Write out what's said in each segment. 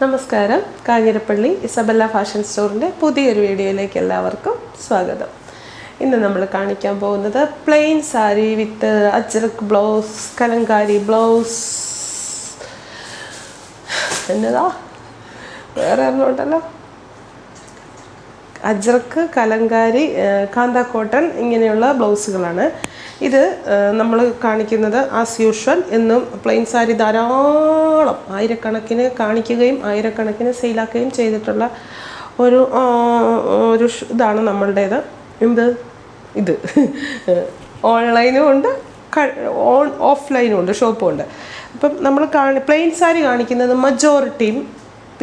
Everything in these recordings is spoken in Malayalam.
നമസ്കാരം. കാഞ്ഞിരപ്പള്ളി ഇസബെല്ല ഫാഷൻ സ്റ്റോറിൻ്റെ പുതിയൊരു വീഡിയോയിലേക്ക് എല്ലാവർക്കും സ്വാഗതം. ഇന്ന് നമ്മൾ കാണിക്കാൻ പോകുന്നത് പ്ലെയിൻ സാരി വിത്ത് അജ്രക് ബ്ലൗസ്, കലങ്കാരി ബ്ലൗസ്. എന്നതാ വേറെ ഒന്നുണ്ടല്ലോ, അജ്രക്ക്, കലങ്കാരി, കാന്ത കോട്ടൺ ഇങ്ങനെയുള്ള ബ്ലൗസുകളാണ്. ഇത് നമ്മൾ കാണിക്കുന്നത് ആസ് യൂഷ്വൽ എന്നും പ്ലെയിൻ സാരി ധാരാളം ആയിരക്കണക്കിന് കാണിക്കുകയും ആയിരക്കണക്കിന് സെയിലാക്കുകയും ചെയ്തിട്ടുള്ള ഒരു ഇതാണ് നമ്മളുടേത്. ഇത് ഓൺലൈനും ഉണ്ട്, ഓഫ്ലൈനും ഉണ്ട്, ഷോപ്പും ഉണ്ട്. അപ്പം നമ്മൾ പ്ലെയിൻ സാരി കാണിക്കുന്നത് മജോറിറ്റിയും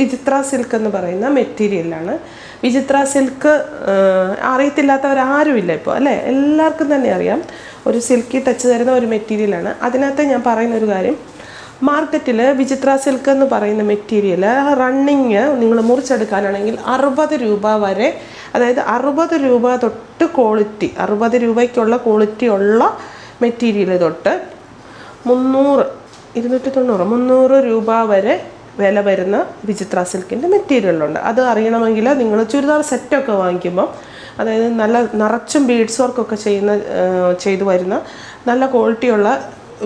വിചിത്ര സിൽക്ക് എന്ന് പറയുന്ന മെറ്റീരിയലാണ്. വിചിത്ര സിൽക്ക് അറിയത്തില്ലാത്തവരാരുമില്ല ഇപ്പോൾ, അല്ലേ? എല്ലാവർക്കും തന്നെ അറിയാം. ഒരു സിൽക്കി ടച്ച് തരുന്ന ഒരു മെറ്റീരിയലാണ്. അതിനകത്ത് ഞാൻ പറയുന്നൊരു കാര്യം, മാർക്കറ്റിൽ വിചിത്ര സിൽക്ക് എന്ന് പറയുന്ന മെറ്റീരിയൽ റണ്ണിങ് നിങ്ങൾ മുറിച്ചെടുക്കാനാണെങ്കിൽ 60 രൂപ വരെ, അതായത് 60 രൂപ തൊട്ട് ക്വാളിറ്റി, 60 രൂപയ്ക്കുള്ള ക്വാളിറ്റി ഉള്ള മെറ്റീരിയൽ തൊട്ട് 300, 290, 300 രൂപ വരെ വില വരുന്ന വിചിത്ര സിൽക്കിൻ്റെ മെറ്റീരിയലുണ്ട്. അത് അറിയണമെങ്കിൽ നിങ്ങൾ ചുരിദാർ സെറ്റൊക്കെ വാങ്ങിക്കുമ്പം, അതായത് നല്ല നിറച്ചും ബീഡ്സ് വർക്കൊക്കെ ചെയ്തു വരുന്ന നല്ല ക്വാളിറ്റിയുള്ള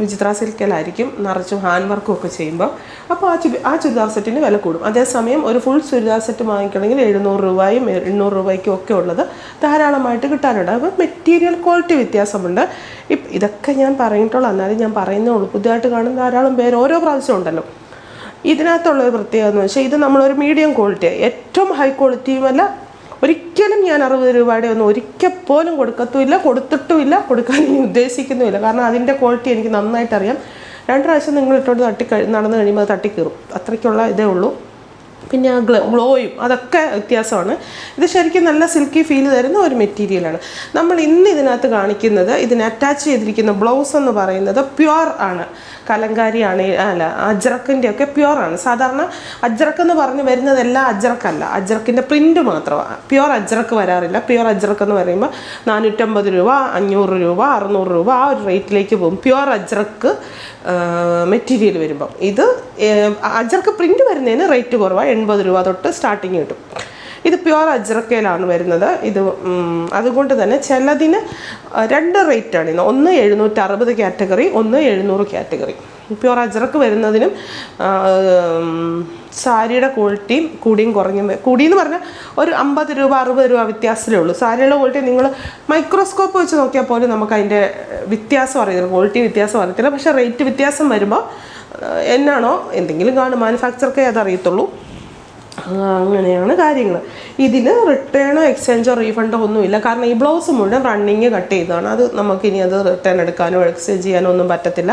വിചിത്ര സിൽക്കിലായിരിക്കും നിറച്ചും ഹാൻഡ് വർക്കും ഒക്കെ ചെയ്യുമ്പോൾ. അപ്പോൾ ആ ചുരിദാർ സെറ്റിന് വില കൂടും. അതേസമയം ഒരു ഫുൾ ചുരിദാർ സെറ്റ് വാങ്ങിക്കണമെങ്കിൽ 700 രൂപയും 800 രൂപയ്ക്കും ഒക്കെ ഉള്ളത് ധാരാളമായിട്ട് കിട്ടാനുണ്ട്. അപ്പോൾ മെറ്റീരിയൽ ക്വാളിറ്റി വ്യത്യാസമുണ്ട്. ഇതൊക്കെ ഞാൻ പറഞ്ഞിട്ടുള്ളൂ, എന്നാലും ഞാൻ പറയുന്നേ ഉള്ളൂ. പുതുതായിട്ട് കാണുന്ന ധാരാളം പേര് ഓരോ പ്രാവശ്യം ഉണ്ടല്ലോ. ഇതിനകത്തുള്ളൊരു പ്രത്യേകത എന്ന് വെച്ചാൽ, ഇത് നമ്മളൊരു മീഡിയം ക്വാളിറ്റി, ഏറ്റവും ഹൈ ക്വാളിറ്റിയുമല്ല. ഒരിക്കലും ഞാൻ 60 രൂപയുടെ ഒന്നും ഒരിക്കൽ പോലും കൊടുക്കത്തുമില്ല, കൊടുത്തിട്ടുമില്ല, കൊടുക്കാൻ ഇനി ഉദ്ദേശിക്കുന്നുമില്ല. കാരണം അതിൻ്റെ ക്വാളിറ്റി എനിക്ക് നന്നായിട്ട് അറിയാം. 2 പ്രാവശ്യം നിങ്ങൾ ഇട്ടോണ്ട് നടന്നു കഴിയുമ്പോൾ അത് തട്ടിക്കീറും, അത്രയ്ക്കുള്ള ഇതേ ഉള്ളൂ. പിന്നെ ആ ഗ്ലോയും അതൊക്കെ വ്യത്യാസമാണ്. ഇത് ശരിക്കും നല്ല സിൽക്കി ഫീൽ തരുന്ന ഒരു മെറ്റീരിയലാണ്. നമ്മൾ ഇന്ന് ഇതിനകത്ത് കാണിക്കുന്നത്, ഇതിന് അറ്റാച്ച് ചെയ്തിരിക്കുന്ന ബ്ലൗസ് എന്ന് പറയുന്നത് പ്യുവർ ആണ്. കലങ്കാരിയാണ്, അല്ല അജ്രക്കിൻ്റെ ഒക്കെ പ്യുവറാണ്. സാധാരണ അജ്രക്ക് എന്ന് പറഞ്ഞ് വരുന്നതെല്ലാം അജ്രക്കല്ല, അജ്രക്കിൻ്റെ പ്രിൻറ്റ് മാത്രമാണ്. പ്യുവർ അജ്രക്ക് വരാറില്ല. പ്യുവർ അജ്രക്ക് എന്ന് പറയുമ്പോൾ 450 രൂപ, 500 രൂപ, 600 രൂപ ആ ഒരു റേറ്റിലേക്ക് പോകും പ്യുവർ അജ്രക്ക് മെറ്റീരിയൽ വരുമ്പം. ഇത് അജ്രക്ക് പ്രിൻറ്റ് വരുന്നതിന് റേറ്റ് കുറവാണ്, 80 രൂപ തൊട്ട് സ്റ്റാർട്ടിങ് കിട്ടും. ഇത് പ്യുവർ അജ്രക്കയിലാണ് വരുന്നത്. ഇത് അതുകൊണ്ട് തന്നെ ചിലതിന് 2 റേറ്റാണ്. ഒന്ന് 760 കാറ്റഗറി, ഒന്ന് 700 കാറ്റഗറി. പ്യുവർ അജ്രക്ക് വരുന്നതിനും സാരിയുടെ ക്വാളിറ്റിയും കൂടിയും കുറഞ്ഞും, കൂടിയെന്ന് പറഞ്ഞാൽ ഒരു 50 രൂപ 60 രൂപ വ്യത്യാസമേ ഉള്ളൂ. സാരിയുടെ ക്വാളിറ്റി നിങ്ങൾ മൈക്രോസ്കോപ്പ് വെച്ച് നോക്കിയാൽ പോലും നമുക്ക് അതിൻ്റെ വ്യത്യാസം അറിയത്തില്ല, ക്വാളിറ്റി വ്യത്യാസം അറിയത്തില്ല. പക്ഷേ റേറ്റ് വ്യത്യാസം വരുമ്പോൾ എന്നാണോ എന്തെങ്കിലും കാണും, മാനുഫാക്ചർക്കേ അതറിയത്തുള്ളൂ. അങ്ങനെയാണ് കാര്യങ്ങൾ. ഇതിൽ റിട്ടേണോ എക്സ്ചേഞ്ചോ റീഫണ്ടോ ഒന്നുമില്ല. കാരണം ഈ ബ്ലൗസ് മുഴുവൻ റണ്ണിങ് കട്ട് ചെയ്തതാണ്. അത് നമുക്കിനി അത് റിട്ടേൺ എടുക്കാനോ എക്സ്ചേഞ്ച് ചെയ്യാനോ ഒന്നും പറ്റത്തില്ല.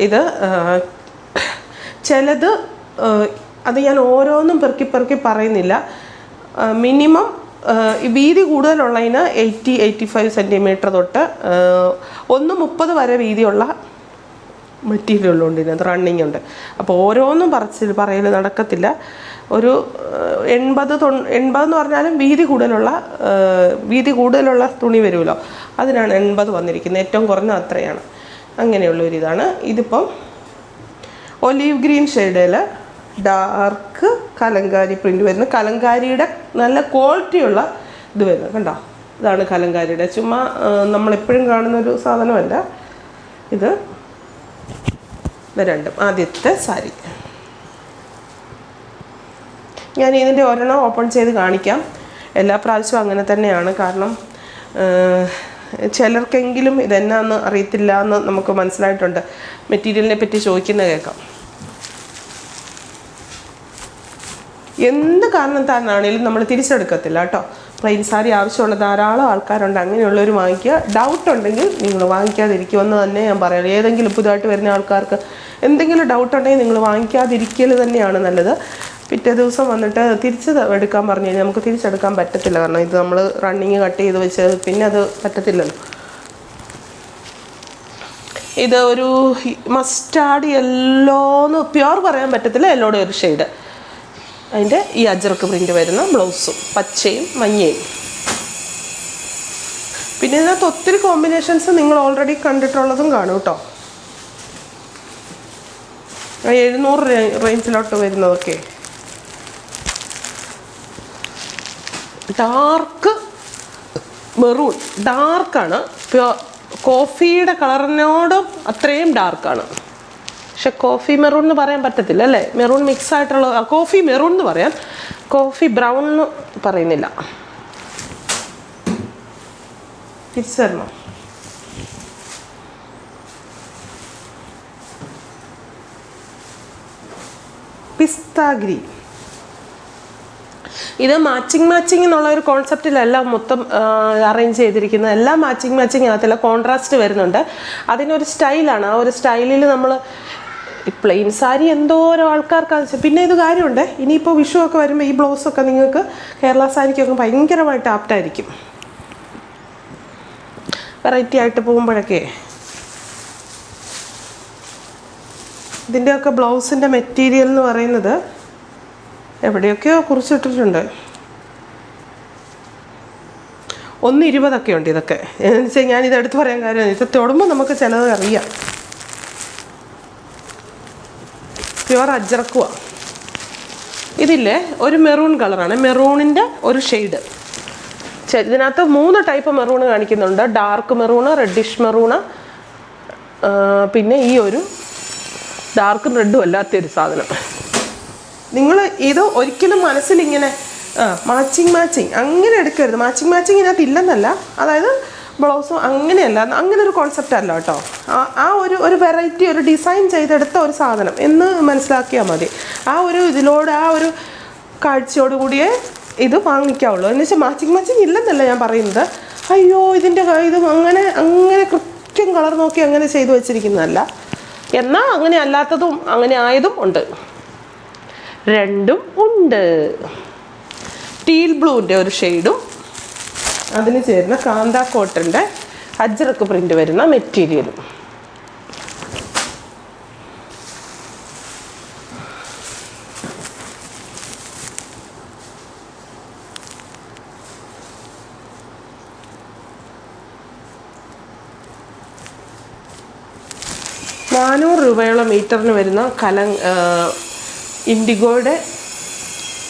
ഇത് ചിലത്, അത് ഞാൻ ഓരോന്നും പെറുക്കി പറയുന്നില്ല. മിനിമം വീതി കൂടുതലുള്ളതിന് 80-85 സെൻറ്റിമീറ്റർ തൊട്ട് 130 വരെ വീതിയുള്ള മെറ്റീരിയലുണ്ട്. ഇതിനകത്ത് റണ്ണിങ് ഉണ്ട്. അപ്പോൾ ഓരോന്നും പറയൽ നടക്കത്തില്ല. ഒരു 80 എന്ന് പറഞ്ഞാലും വീതി കൂടുതലുള്ള തുണി വരുമല്ലോ, അതിനാണ് 80 വന്നിരിക്കുന്നത്. ഏറ്റവും കുറഞ്ഞ അത്രയാണ്. അങ്ങനെയുള്ളൊരിതാണ്. ഇതിപ്പം ഒലീവ് ഗ്രീൻ ഷെയ്ഡിൽ ഡാർക്ക് കലങ്കാരി പ്രിൻ്റ് വരുന്നത്. കലങ്കാരിയുടെ നല്ല ക്വാളിറ്റിയുള്ള ഇത് വരുന്നത് കണ്ടോ, ഇതാണ് കലങ്കാരിയുടെ. ചുമ്മാ നമ്മളെപ്പോഴും കാണുന്നൊരു സാധനമല്ല ഇത്. രണ്ടും ആദ്യത്തെ സാരി ഞാൻ ഇതിൻ്റെ ഒരെണ്ണം ഓപ്പൺ ചെയ്ത് കാണിക്കാം. എല്ലാ പ്രാവശ്യവും അങ്ങനെ തന്നെയാണ്. കാരണം ചിലർക്കെങ്കിലും ഇതെന്നാന്ന് അറിയത്തില്ല എന്ന് നമുക്ക് മനസ്സിലായിട്ടുണ്ട്. മെറ്റീരിയലിനെ പറ്റി ചോദിക്കുന്ന കേൾക്കാം. എന്ത് കാരണം താനാണെങ്കിലും നമ്മൾ തിരിച്ചെടുക്കത്തില്ല കേട്ടോ. പ്ലെയിൻ സാരി ആവശ്യമുള്ള ധാരാളം ആൾക്കാരുണ്ട്. അങ്ങനെയുള്ളവർ വാങ്ങിക്കുക. ഡൗട്ട് ഉണ്ടെങ്കിൽ നിങ്ങൾ വാങ്ങിക്കാതിരിക്കുമെന്ന് തന്നെ ഞാൻ പറയാം. ഏതെങ്കിലും പുതുതായിട്ട് വരുന്ന ആൾക്കാർക്ക് എന്തെങ്കിലും ഡൗട്ട് ഉണ്ടെങ്കിൽ നിങ്ങൾ വാങ്ങിക്കാതിരിക്കൽ തന്നെയാണ് നല്ലത്. പിറ്റേ ദിവസം വന്നിട്ട് തിരിച്ച് എടുക്കാൻ പറഞ്ഞു കഴിഞ്ഞാൽ നമുക്ക് തിരിച്ചെടുക്കാൻ പറ്റത്തില്ല. കാരണം ഇത് നമ്മൾ റണ്ണിങ് കട്ട് ചെയ്ത് വെച്ച് പിന്നെ അത് പറ്റത്തില്ലല്ലോ. ഇത് ഒരു മസ്റ്റാർഡ് യെല്ലോന്ന് പ്യുവർ പറയാൻ പറ്റത്തില്ല, യെല്ലോയുടെ ഒരു ഷെയ്ഡ്. അതിൻ്റെ ഈ അജ്രക്ക് പ്രിൻ്റ് വരുന്ന ബ്ലൗസും പച്ചയും മഞ്ഞയും. പിന്നെ ഇതിനകത്ത് ഒത്തിരി കോമ്പിനേഷൻസ് നിങ്ങൾ ഓൾറെഡി കണ്ടിട്ടുള്ളതും കാണും കേട്ടോ. 700 റേഞ്ചിലോട്ട് വരുന്നതൊക്കെ ഡാർക്ക് മെറൂൺ, ഡാർക്കാണ്, കോഫിയുടെ കളറിനോടും അത്രയും ഡാർക്കാണ്. പക്ഷെ കോഫി മെറൂൺ എന്ന് പറയാൻ പറ്റത്തില്ല അല്ലേ, മെറൂൺ മിക്സ് ആയിട്ടുള്ള കോഫി മെറൂൺ എന്ന് പറയാം, കോഫി ബ്രൗൺ എന്ന് പറയുന്നില്ല. തിരിച്ചു തരണോ? പിസ്ത ഗ്രീൻ. ഇത് മാച്ചിങ് എന്നുള്ള ഒരു കോൺസെപ്റ്റിലല്ല മൊത്തം അറേഞ്ച് ചെയ്തിരിക്കുന്നത്. എല്ലാം മാച്ചിങ് ആകത്തില്ല, കോൺട്രാസ്റ്റ് വരുന്നുണ്ട്. അതിനൊരു സ്റ്റൈലാണ്. ആ ഒരു സ്റ്റൈലിൽ നമ്മൾ പ്ലെയിൻ സാരി എന്തോരോ ആൾക്കാർക്ക്. പിന്നെ ഇത് കാര്യമുണ്ട്, ഇനിയിപ്പോൾ വിഷു ഒക്കെ വരുമ്പോൾ ഈ ബ്ലൗസൊക്കെ നിങ്ങൾക്ക് കേരള സാരിക്കൊക്കെ ഭയങ്കരമായിട്ട് ആപ്റ്റായിരിക്കും. വെറൈറ്റി ആയിട്ട് പോകുമ്പോഴൊക്കെ ഇതിൻ്റെയൊക്കെ ബ്ലൗസിൻ്റെ മെറ്റീരിയൽ എന്ന് പറയുന്നത് എവിടെയൊക്കെയോ കുറിച്ചിട്ടിട്ടുണ്ട്. 1.20 ഉണ്ട് ഇതൊക്കെ. എന്ന് വെച്ചാൽ ഞാനിത് എടുത്ത് പറയാൻ കാര്യം ഇത് തൊടുമ്പോൾ നമുക്ക് ചിലത് അറിയാം. പ്യുവർ അജ്രക്കുവ. ഇതില്ലേ ഒരു മെറൂൺ കളറാണ്, മെറൂണിൻ്റെ ഒരു ഷെയ്ഡ്. ഇതിനകത്ത് 3 ടൈപ്പ് മെറൂൺ കാണിക്കുന്നുണ്ട്. ഡാർക്ക് മെറൂണ്, റെഡിഷ് മെറൂണ്, പിന്നെ ഈ ഒരു ഡാർക്കും റെഡും അല്ലാത്തൊരു സാധനം. നിങ്ങൾ ഇത് ഒരിക്കലും മനസ്സിലിങ്ങനെ മാച്ചിങ് അങ്ങനെ എടുക്കരുത്. മാച്ചിങ് ഇതിനകത്ത് ഇല്ലെന്നല്ല, അതായത് ബ്ലൗസും അങ്ങനെയല്ല, അങ്ങനെ ഒരു കോൺസെപ്റ്റ് അല്ല കേട്ടോ. ആ ഒരു വെറൈറ്റി, ഒരു ഡിസൈൻ ചെയ്തെടുത്ത ഒരു സാധനം എന്ന് മനസ്സിലാക്കിയാൽ മതി. ആ ഒരു ഇതിലോട്, ആ ഒരു കാഴ്ചയോടുകൂടിയേ ഇത് വാങ്ങിക്കാവുള്ളൂ. എന്ന് വെച്ചാൽ മാച്ചിങ് ഇല്ലെന്നല്ല ഞാൻ പറയുന്നത്. അയ്യോ ഇതിൻ്റെ ഇത് അങ്ങനെ കൃത്യം കളർ നോക്കി അങ്ങനെ ചെയ്തു വെച്ചിരിക്കുന്നതല്ല. എന്നാൽ അങ്ങനെ അല്ലാത്തതും അങ്ങനെ ആയതും ഉണ്ട്, രണ്ടും ഉണ്ട്. ടീൽ ബ്ലൂവിൻ്റെ ഒരു ഷെയ്ഡും അതിന് ചേരുന്ന കാന്ത കോട്ടൻ്റെ അജ്രക്ക് പ്രിൻ്റ് വരുന്ന മെറ്റീരിയലും. ₹400 മീറ്ററിന് വരുന്ന ഇൻഡിഗോയുടെ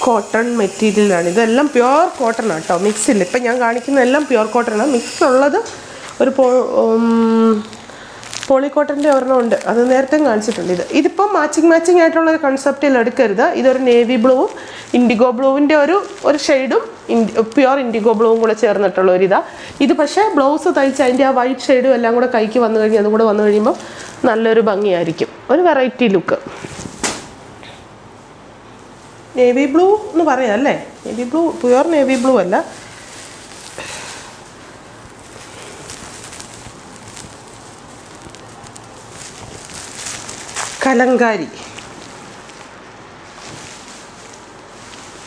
കോട്ടൺ മെറ്റീരിയലാണ്. ഇതെല്ലാം പ്യുവർ കോട്ടൺ ആണ് കേട്ടോ, മിക്സ് ഇല്ല. ഇപ്പം ഞാൻ കാണിക്കുന്ന എല്ലാം പ്യുവർ കോട്ടൺ ആണ്. മിക്സ് ഉള്ളത് ഒരു പോളിക്കോട്ടൻ്റെ ഒരെണ്ണം ഉണ്ട്, അത് നേരത്തെ കാണിച്ചിട്ടുണ്ട്. ഇതിപ്പം മാച്ചിങ് ആയിട്ടുള്ള ഒരു കൺസെപ്റ്റിൽ എടുക്കരുത്. ഇതൊരു നേവി ബ്ലൂവും ഇൻഡിഗോ ബ്ലൂവിൻ്റെ ഒരു ഷെയ്ഡും പ്യുവർ ഇൻഡിഗോ ബ്ലൂവും കൂടെ ചേർന്നിട്ടുള്ള ഒരിതാണ് ഇത്. പക്ഷേ ബ്ലൗസ് തയ്ച്ച് അതിൻ്റെ ആ വൈറ്റ് ഷെയ്ഡും എല്ലാം കൂടെ കൈക്ക് വന്നു കഴിഞ്ഞ് അതും കൂടെ വന്നു കഴിയുമ്പോൾ നല്ലൊരു ഭംഗിയായിരിക്കും, ഒരു വെറൈറ്റി ലുക്ക്. നേവി ബ്ലൂ എന്ന് പറയാം അല്ലേ, navy blue pure navy blue അല്ല. കലങ്കാരി,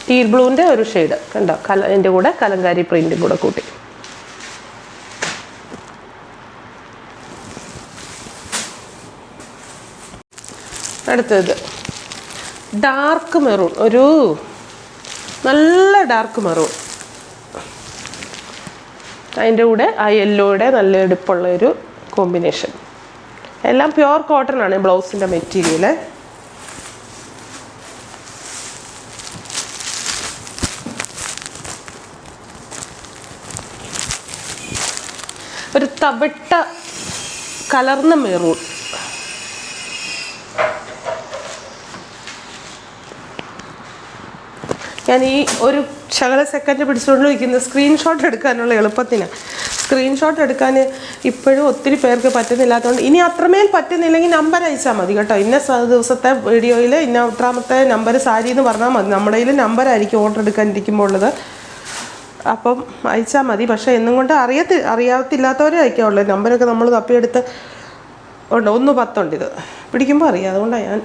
ടീൽ ബ്ലൂവിൻ്റെ ഒരു ഷെയ്ഡ് കണ്ടോ, അതിൻ്റെ കൂടെ കലങ്കാരി പ്രിൻറ്റും കൂടെ കൂട്ടി. അടുത്തത് ഡാർക്ക് മെറൂൺ, ഒരു നല്ല ഡാർക്ക് മെറൂൺ, അതിൻ്റെ കൂടെ ആ യെല്ലോയുടെ നല്ല എടുപ്പുള്ള ഒരു കോമ്പിനേഷൻ. എല്ലാം പ്യുവർ കോട്ടൺ ആണ് ബ്ലൗസിൻ്റെ മെറ്റീരിയൽ. ഒരു തവിട്ട കലർന്ന മെറൂൺ. ഞാൻ ഈ ഒരു ശകല സെക്കൻഡ് പിടിച്ചുകൊണ്ട് ഇരിക്കുന്ന സ്ക്രീൻഷോട്ട് എടുക്കാനുള്ള എളുപ്പത്തിന്. സ്ക്രീൻഷോട്ട് എടുക്കാൻ ഇപ്പോഴും ഒത്തിരി പേർക്ക് പറ്റുന്നില്ലാത്തതുകൊണ്ട്, ഇനി അത്രമേൽ പറ്റുന്നില്ലെങ്കിൽ നമ്പർ അയച്ചാൽ മതി കേട്ടോ. ഇന്ന ദിവസത്തെ വീഡിയോയിൽ ഇന്ന എത്രാമത്തെ നമ്പർ സാരി എന്ന് പറഞ്ഞാൽ മതി. നമ്മുടെ കയ്യിൽ നമ്പറായിരിക്കും ഓർഡർ എടുക്കാനിരിക്കുമ്പോൾ ഉള്ളത്. അപ്പം അയച്ചാൽ മതി. പക്ഷേ എന്നും കൊണ്ട് അറിയാത്തില്ലാത്തവരെ അയക്കാവുള്ളൂ. നമ്പരൊക്കെ നമ്മൾ തപ്പിയെടുത്ത് ഉണ്ട്. 110 ഇത് പിടിക്കുമ്പോൾ അറിയാം. അതുകൊണ്ടാണ് ഞാൻ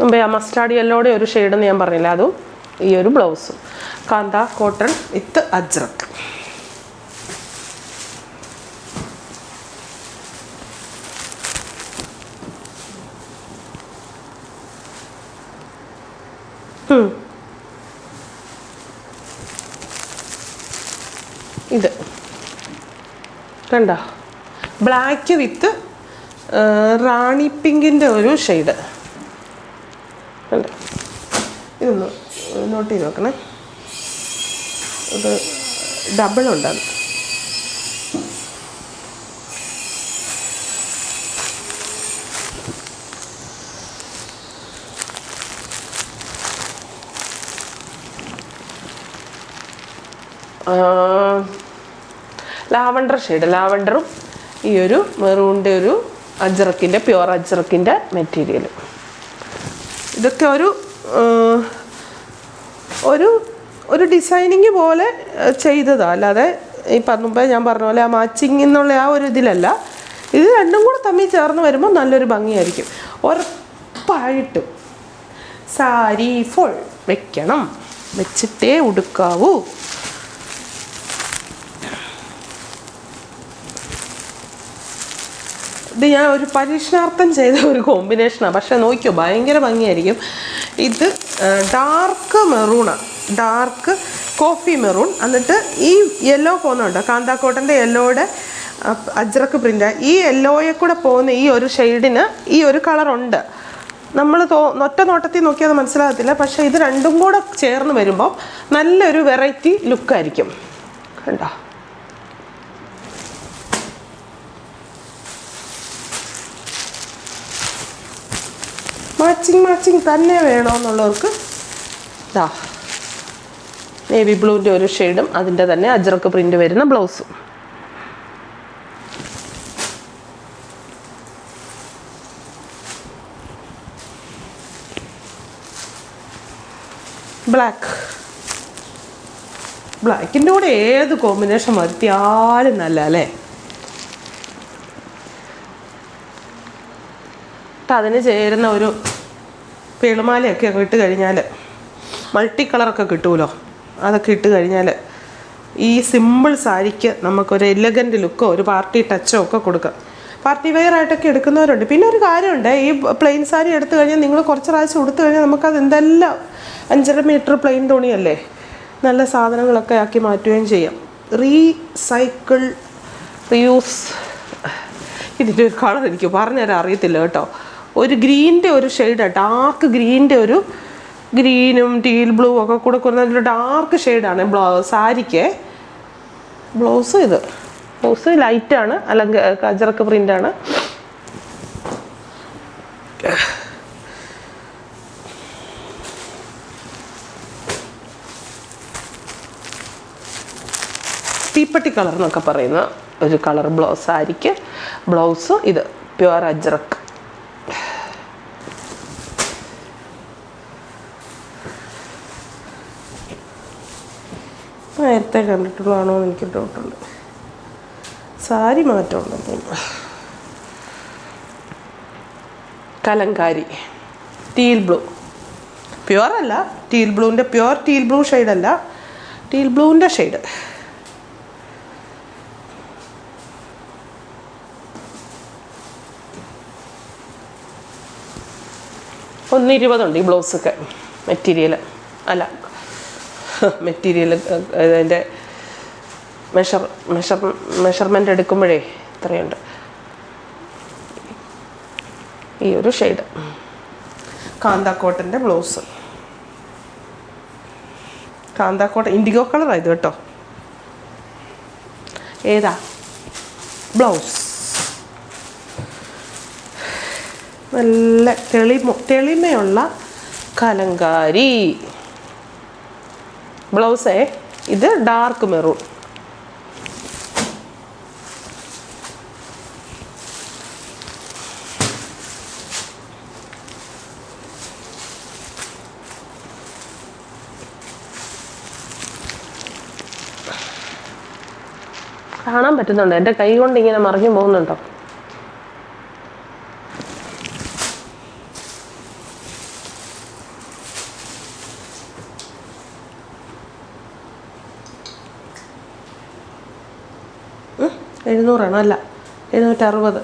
മുമ്പേ ആ മസ്റ്റാർഡ് യെല്ലോടെ ഒരു ഷെയ്ഡെന്ന് ഞാൻ പറഞ്ഞില്ല, അതും ഈ ഒരു ബ്ലൗസും. കാന്ത കോട്ടൺ വിത്ത് അജ്രക്ക്. ഇത് കണ്ടോ, ബ്ലാക്ക് വിത്ത് റാണി പിങ്കിൻ്റെ ഒരു ഷെയ്ഡ്. അല്ല, ഇതൊന്ന് നോട്ട് ചെയ്ത് നോക്കണേ. ഇത് ഡബിളുണ്ടത്. ലാവണ്ടർ ഷെയ്ഡ്, ലാവണ്ടറും ഈ ഒരു മെറൂണിൻ്റെ ഒരു അജ്രക്കിൻ്റെ, പ്യുവർ അജ്രക്കിൻ്റെ മെറ്റീരിയൽ. ഇതൊക്കെ ഒരു ഡിസൈനിങ് പോലെ ചെയ്തതാണ്, അല്ലാതെ ഈ മുമ്പേ ഞാൻ പറഞ്ഞ പോലെ ആ മാച്ചിങ് എന്നുള്ള ആ ഒരു ഇതിലല്ല. ഇത് രണ്ടും കൂടെ തമ്മിൽ ചേർന്ന് വരുമ്പോൾ നല്ലൊരു ഭംഗിയായിരിക്കും. ഉറപ്പായിട്ടും സാരി ഫുൾ വെക്കണം, വെച്ചിട്ടേ ഉടുക്കാവൂ. ഇത് ഞാൻ ഒരു പരീക്ഷണാർത്ഥം ചെയ്ത ഒരു കോമ്പിനേഷനാണ്, പക്ഷേ നോക്കിയോ ഭയങ്കര ഭംഗിയായിരിക്കും. ഇത് ഡാർക്ക് മെറൂണാണ്, ഡാർക്ക് കോഫി മെറൂൺ. എന്നിട്ട് ഈ യെല്ലോ പോകുന്നുണ്ട്, കാന്താക്കോട്ടൻ്റെ യെല്ലോയുടെ അജ്രക്ക് പ്രിൻ്റ്. ഈ യെല്ലോയെ കൂടെ പോകുന്ന ഈ ഒരു ഷെയ്ഡിന് ഈ ഒരു കളറുണ്ട്. നമ്മൾ ഒറ്റ നോട്ടത്തിൽ നോക്കിയാൽ മനസ്സിലാകത്തില്ല, പക്ഷേ ഇത് രണ്ടും കൂടെ ചേർന്ന് വരുമ്പോൾ നല്ലൊരു വെറൈറ്റി ലുക്കായിരിക്കും. കണ്ടോ? മാച്ചിങ് തന്നെ വേണമെന്നുള്ളവർക്ക് ഇതാ നേവി ബ്ലൂവിൻ്റെ ഒരു ഷെയ്ഡും അതിൻ്റെ തന്നെ അജ്രക്ക് പ്രിൻ്റ് വരുന്ന ബ്ലൗസും. ബ്ലാക്കിൻ്റെ കൂടെ ഏത് കോമ്പിനേഷൻ വരുത്തിയാലും നല്ല അല്ലേ? അതിന് ചേരുന്ന ഒരു പേളുമാലയൊക്കെ ഇട്ട് കഴിഞ്ഞാൽ, മൾട്ടി കളറൊക്കെ കിട്ടുമല്ലോ, അതൊക്കെ ഇട്ട് കഴിഞ്ഞാൽ ഈ സിമ്പിൾ സാരിക്ക് നമുക്കൊരു എലഗൻറ്റ് ലുക്കോ ഒരു പാർട്ടി ടച്ചോ ഒക്കെ കൊടുക്കാം. പാർട്ടി വെയർ ആയിട്ടൊക്കെ എടുക്കുന്നവരുണ്ട്. പിന്നെ ഒരു കാര്യമുണ്ട്, ഈ പ്ലെയിൻ സാരി എടുത്തു കഴിഞ്ഞാൽ നിങ്ങൾ കുറച്ച് പ്രാവശ്യം കൊടുത്തു കഴിഞ്ഞാൽ നമുക്കത് എന്തെല്ലാം 5.5 മീറ്റർ പ്ലെയിൻ തുണിയല്ലേ, നല്ല സാധനങ്ങളൊക്കെ ആക്കി മാറ്റുകയും ചെയ്യാം. Recycle, reuse. ഇതിൻ്റെ ഒരു കളർ എനിക്ക് പറഞ്ഞുതരാൻ അറിയത്തില്ല കേട്ടോ. ഒരു ഗ്രീനിൻ്റെ ഒരു ഷെയ്ഡാണ്, ഡാർക്ക് ഗ്രീനിൻ്റെ ഒരു ഗ്രീനും ടീൽ ബ്ലൂ ഒക്കെ കൂടെ കൊടുക്കുന്ന ഡാർക്ക് ഷെയ്ഡാണ് സാരിക്ക്. ബ്ലൗസ് ലൈറ്റാണ്, അല്ലെങ്കിൽ അജ്രക്ക് പ്രിൻ്റാണ്. തീപ്പട്ടി കളർ എന്നൊക്കെ പറയുന്ന ഒരു കളർ സാരിക്ക് ബ്ലൗസ്. ഇത് പ്യുവർ അജ്രക്ക്. നേരത്തെ കണ്ടിട്ടുള്ളതാണോ എന്ന് എനിക്ക് ഡൗട്ടുണ്ട്. സാരി മാറ്റമുണ്ടെന്ന് തോന്നുന്നു. കലങ്കാരി ടീൽ ബ്ലൂ, പ്യുവർ അല്ല, ടീൽ ബ്ലൂവിൻ്റെ പ്യുവർ ടീൽ ബ്ലൂ ഷെയ്ഡല്ല, ടീൽ ബ്ലൂവിൻ്റെ ഷെയ്ഡ്. $120 ഈ ബ്ലൗസൊക്കെ. മെറ്റീരിയൽ അതിൻ്റെ മെഷർമെൻ്റ് എടുക്കുമ്പോഴേ ഇത്രയുണ്ട്. ഈ ഒരു ഷെയ്ഡ് കാന്താക്കോട്ടൻ്റെ ബ്ലൗസ്. കാന്താക്കോട്ട ഇൻഡിഗോ കളറായത് കേട്ടോ. ഏതാ ബ്ലൗസ്? നല്ല തെളിമയുള്ള കലങ്കാരി ബ്ലൗസേ. ഇത് ഡാർക്ക് മെറൂൺ. കാണാൻ പറ്റുന്നുണ്ടോ? എൻ്റെ കൈ കൊണ്ട് ഇങ്ങനെ മറിഞ്ഞു പോകുന്നുണ്ടോ? അല്ല 760.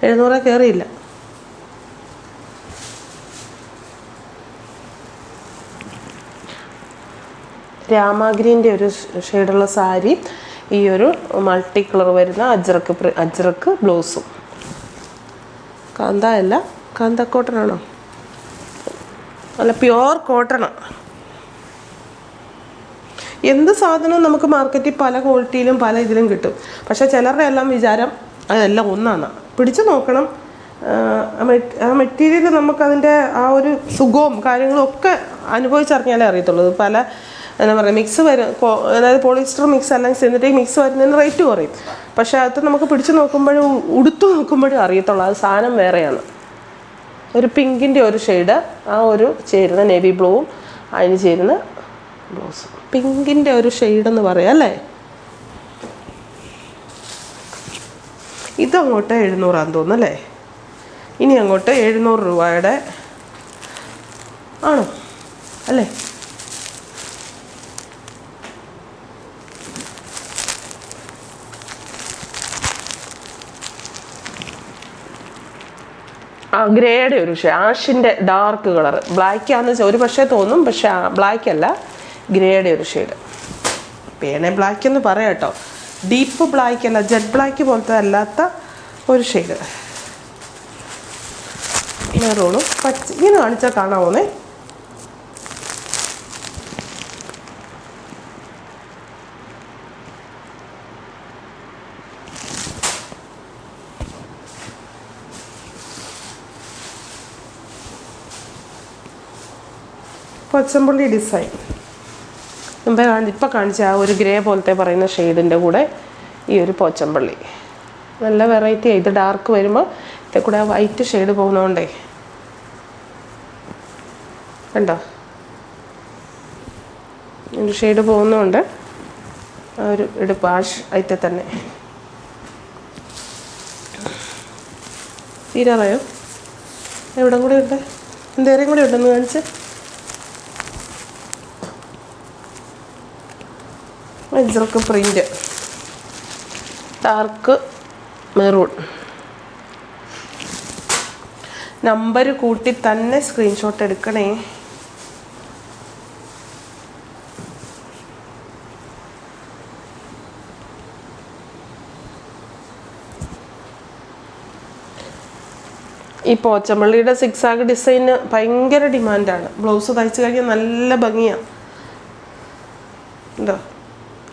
700 കയറിയില്ല. രാമാഗ്രീൻ്റെ ഒരു ഷെയ്ഡുള്ള സാരി, ഈ ഒരു മൾട്ടി കളർ വരുന്ന അജ്രക്ക് ബ്ലൗസും. കാന്ത അല്ല, കാന്തക്കോട്ടനാണോ? നല്ല പ്യുവർ കോട്ടൺ. എന്ത് സാധനവും നമുക്ക് മാർക്കറ്റിൽ പല ക്വാളിറ്റിയിലും പല ഇതിലും കിട്ടും. പക്ഷേ ചിലരുടെ എല്ലാം വിചാരം അതെല്ലാം ഒന്നാണ്. പിടിച്ചു നോക്കണം. ആ മെറ്റീരിയൽ നമുക്കതിൻ്റെ ആ ഒരു സുഖവും കാര്യങ്ങളും ഒക്കെ അനുഭവിച്ചറിഞ്ഞാലേ അറിയത്തുള്ളൂ. പല എന്താ പറയുക മിക്സ് വരും, അതായത് പോളിസ്റ്റർ മിക്സ് അല്ലെങ്കിൽ സിന്തറ്റിക് മിക്സ് വരുന്നതിന് റേറ്റ് കുറയും. പക്ഷേ അത് നമുക്ക് പിടിച്ചു നോക്കുമ്പോഴും ഉടുത്തു നോക്കുമ്പോഴും അറിയത്തുള്ളൂ അത് സാധനം വേറെയാണ്. ഒരു പിങ്കിൻ്റെ ഒരു ഷെയ്ഡ്, ആ ഒരു ചേരുന്ന നേവി ബ്ലൂവും അതിന് ചേരുന്ന ബ്ലൗസും. പിങ്കിൻ്റെ ഒരു ഷെയ്ഡെന്ന് പറയാം അല്ലേ. ഇതങ്ങോട്ട് 700 തോന്നുന്നു അല്ലേ. ഇനി അങ്ങോട്ട് 700 രൂപയുടെ ആണോ അല്ലേ. ആ ഗ്രേയുടെ ഒരു ആഷിൻ്റെ ഡാർക്ക് കളർ, ബ്ലാക്കാന്ന് വെച്ചാൽ ഒരു പക്ഷേ തോന്നും, പക്ഷെ ബ്ലാക്ക് അല്ല, ഗ്രേയുടെ ഒരു ഷെയ്ഡ്. പേണെ ബ്ലാക്ക് എന്ന് പറയാം കേട്ടോ, ഡീപ്പ് ബ്ലാക്ക് അല്ല, ജെറ്റ് ബ്ലാക്ക് പോലത്തെ അല്ലാത്ത ഒരു ഷെയ്ഡ്. മെറൂണും പച്ച ഇങ്ങനെ കാണിച്ചാൽ കാണാവുന്നേ. കൊച്ചമ്പള്ളി ഡിസൈൻ ഇപ്പം കാണിച്ച ആ ഒരു ഗ്രേ പോലത്തെ പറയുന്ന ഷെയ്ഡിൻ്റെ കൂടെ ഈ ഒരു പോച്ചമ്പള്ളി നല്ല വെറൈറ്റിയാണ്. ഇത് ഡാർക്ക് വരുമ്പോൾ ഇതിൽ കൂടെ ആ വൈറ്റ് ഷെയ്ഡ് പോകുന്നതുകൊണ്ടേ കണ്ടോ, ഒരു ഷെയ്ഡ് പോകുന്നതുകൊണ്ട് ആ ഒരു എടുപ്പ് ആഷ് അതിൽ തന്നെ. തീരാറായോ? എവിടം കൂടെ ഉണ്ട്, എന്തേരെയും കൂടെ ഉണ്ടെന്ന് കാണിച്ച്. Ajrakh print dark maroon. Number കൂട്ടി തന്നെ സ്ക്രീൻഷോട്ട് എടുക്കണേ. ഈ പോച്ചമ്പള്ളിയുടെ സിക്സാഗ് ഡിസൈന് ഭയങ്കര ഡിമാൻഡാണ്. ബ്ലൗസ് തയ്ച്ച് കഴിഞ്ഞാൽ നല്ല ഭംഗിയാണ്. എന്തോ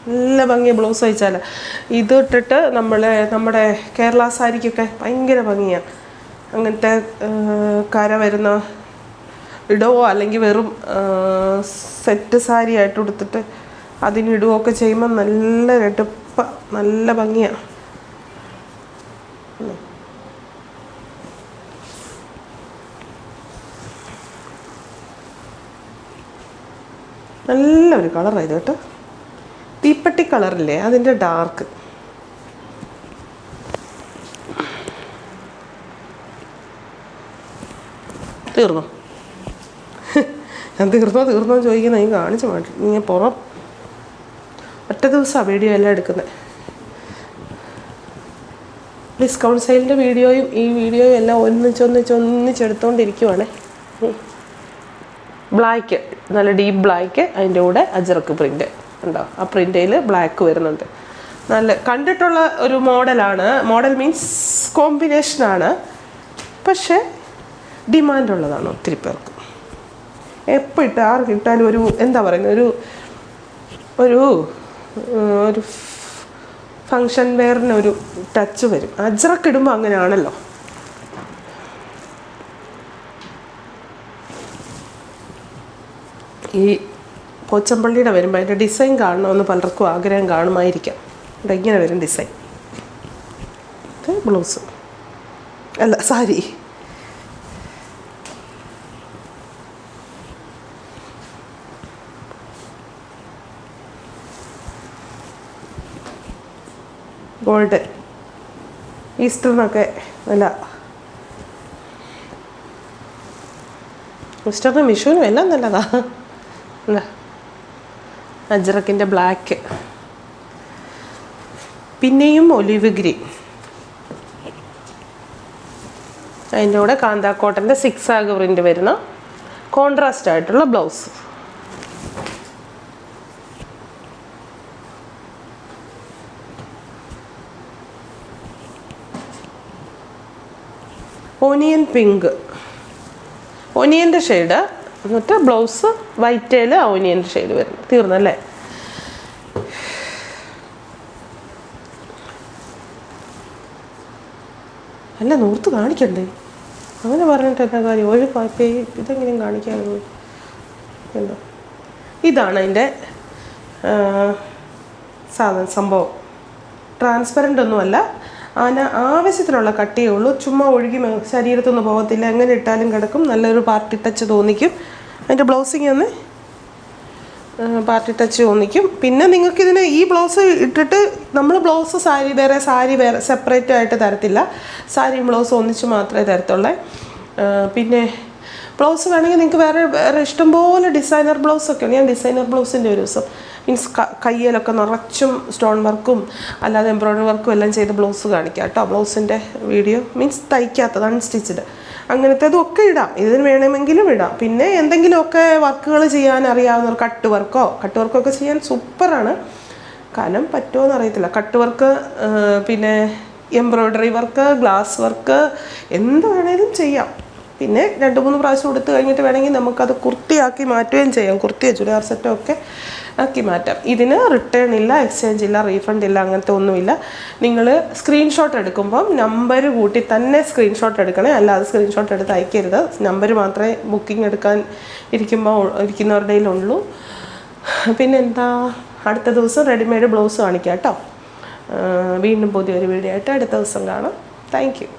നല്ല ഭംഗിയാണ് ബ്ലൗസ് തയ്ച്ചാൽ. ഇത് ഇട്ടിട്ട് നമ്മുടെ കേരള സാരിക്കൊക്കെ ഭയങ്കര ഭംഗിയാണ്. അങ്ങനത്തെ കര വരുന്ന ഇടുവോ അല്ലെങ്കിൽ വെറും സെറ്റ് സാരി ആയിട്ട് കൊടുത്തിട്ട് അതിനിടുകയൊക്കെ ചെയ്യുമ്പോൾ നല്ല എടുപ്പ നല്ല ഭംഗിയാണ്. നല്ലൊരു കളറാണ് ഇത് കേട്ടോ, തീപ്പെട്ടി കളറില്ലേ അതിൻ്റെ ഡാർക്ക്. തീർന്നോ? ഞാൻ തീർന്നോ ചോദിക്കുന്ന നീ കാണിച്ചു മാറ്റി. നീ പുറം ഒറ്റ ദിവസമാണ് വീഡിയോ എല്ലാം എടുക്കുന്നത്. ഡിസ്കൗണ്ട് സെയിലിൻ്റെ വീഡിയോയും ഈ വീഡിയോയും എല്ലാം ഒന്നിച്ചെടുത്തോണ്ടിരിക്കുവാണേ. ബ്ലാക്ക് നല്ല ഡീപ്പ് ബ്ലാക്ക്, അതിൻ്റെ കൂടെ അജ്രക്ക് പ്രിൻ്റ് ഉണ്ടോ, ആ പ്രിൻ്റിൽ ബ്ലാക്ക് വരുന്നുണ്ട്. നല്ല കണ്ടിട്ടുള്ള ഒരു മോഡലാണ്. മോഡൽ മീൻസ് കോമ്പിനേഷനാണ്, പക്ഷേ ഡിമാൻഡുള്ളതാണ് ഒത്തിരി പേർക്ക്. എപ്പോൾ ഇട്ട് ആർക്ക് ഇട്ടാലും ഒരു എന്താ പറയുന്നത് ഒരു ഒരു ഒരു ഫങ്ഷൻ വെയറിനൊരു ടച്ച് വരും. അജ്രക്ക് ഇടുമ്പോൾ അങ്ങനെയാണല്ലോ. ഈ പോച്ചമ്പള്ളിയുടെ വരുമ്പോൾ അതിൻ്റെ ഡിസൈൻ കാണണമെന്ന് പലർക്കും ആഗ്രഹം കാണുമായിരിക്കാം. ഇവിടെ ഇങ്ങനെ വരും ഡിസൈൻ. ഇത് ബ്ലൗസ് അല്ല സാരി. ഗോൾഡൻ ഈസ്റ്ററിനൊക്കെ നല്ല, ഈസ്റ്ററിനും വിഷുവിനും എല്ലാം നല്ലതാ. അല്ല അജ്രക്കിൻ്റെ ബ്ലാക്ക്, പിന്നെയും ഒലിവ് ഗ്രീൻ, അതിൻ്റെ കൂടെ കാന്താക്കോട്ടൻ്റെ സിക്സാഗ് പ്രിൻ്റ് വരുന്ന കോൺട്രാസ്റ്റ് ആയിട്ടുള്ള ബ്ലൗസ്. ഓനിയൻ പിങ്ക്, ഒനിയൻ്റെ ഷെയ്ഡ് എന്നിട്ട് ബ്ലൗസ് വൈറ്റേൽ ഓനിയൻ ഷെയ്ഡ് വരുന്നത്. തീർന്നല്ലേ? അല്ല, നൂർത്ത് കാണിക്കണ്ടേ? അങ്ങനെ പറഞ്ഞിട്ട് എന്താ കാര്യം? ഒരു ഇതെങ്ങനെയും കാണിക്കാമോ? ഉണ്ടോ? ഇതാണ് അതിൻ്റെ സംഭവം. ട്രാൻസ്പെറൻ്റ് ഒന്നുമല്ല, അതിന് ആവശ്യത്തിനുള്ള കട്ടിയേ ഉള്ളൂ. ചുമ്മാ ഒഴുകി ശരീരത്തൊന്നും പോകത്തില്ല. എങ്ങനെ ഇട്ടാലും കിടക്കും. നല്ലൊരു പാർട്ടി ടച്ച് തോന്നിക്കും. അതിൻ്റെ ബ്ലൗസിങ് ഒന്ന് പാർട്ടി ടച്ച് തോന്നിക്കും. പിന്നെ നിങ്ങൾക്കിതിന് ഈ ബ്ലൗസ് ഇട്ടിട്ട് നമ്മൾ ബ്ലൗസ് സാരി വേറെ സെപ്പറേറ്റ് ആയിട്ട് തരത്തില്ല. സാരിയും ബ്ലൗസും ഒന്നിച്ച് മാത്രമേ തരത്തുള്ളൂ. പിന്നെ ബ്ലൗസ് വേണമെങ്കിൽ നിങ്ങൾക്ക് വേറെ ഇഷ്ടംപോലെ ഡിസൈനർ ബ്ലൗസൊക്കെ ഉണ്ട്. ഞാൻ ഡിസൈനർ ബ്ലൗസിൻ്റെ ഒരു ദിവസം മീൻസ് കയ്യിലൊക്കെ നിറച്ചും സ്റ്റോൺ വർക്കും അല്ലാതെ എംബ്രോയ്ഡറി വർക്കും എല്ലാം ചെയ്ത് ബ്ലൗസ് കാണിക്കാം കേട്ടോ. ബ്ലൗസിൻ്റെ വീഡിയോ മീൻസ് തയ്ക്കാത്തത്, അൺസ്റ്റിച്ചഡ്, അങ്ങനത്തേതും ഒക്കെ ഇടാം. ഇതിന് വേണമെങ്കിലും ഇടാം. പിന്നെ എന്തെങ്കിലുമൊക്കെ വർക്കുകൾ ചെയ്യാൻ അറിയാവുന്നവർ കട്ട് വർക്കൊക്കെ ചെയ്യാൻ സൂപ്പറാണ്. കാരണം പറ്റുമോ എന്നറിയത്തില്ല. കട്ട് വർക്ക്, പിന്നെ എംബ്രോയ്ഡറി വർക്ക്, ഗ്ലാസ് വർക്ക്, എന്ത് വേണേലും ചെയ്യാം. പിന്നെ 2-3 പ്രാവശ്യം കൊടുത്തു കഴിഞ്ഞിട്ട് വേണമെങ്കിൽ നമുക്കത് കുർത്തിയാക്കി മാറ്റുകയും ചെയ്യാം. കുർത്തിയോ ചുരിദാർ സെറ്റോ ഒക്കെ ആക്കി മാറ്റാം. ഇതിന് റിട്ടേൺ ഇല്ല, എക്സ്ചേഞ്ച് ഇല്ല, റീഫണ്ട് ഇല്ല, അങ്ങനത്തെ ഒന്നുമില്ല. നിങ്ങൾ സ്ക്രീൻഷോട്ട് എടുക്കുമ്പം നമ്പർ കൂട്ടി തന്നെ സ്ക്രീൻഷോട്ട് എടുക്കണേ, അല്ലാതെ സ്ക്രീൻഷോട്ട് എടുത്ത് അയക്കരുത്. നമ്പർ മാത്രമേ ബുക്കിംഗ് എടുക്കാൻ ഇരിക്കുന്നവരുടെ ഉള്ളൂ. പിന്നെന്താ, അടുത്ത ദിവസം റെഡിമെയ്ഡ് ബ്ലൗസ് കാണിക്കാം കേട്ടോ. വീണ്ടും പുതിയൊരു വീഡിയോ ആയിട്ട് അടുത്ത ദിവസം കാണാം. Thank you.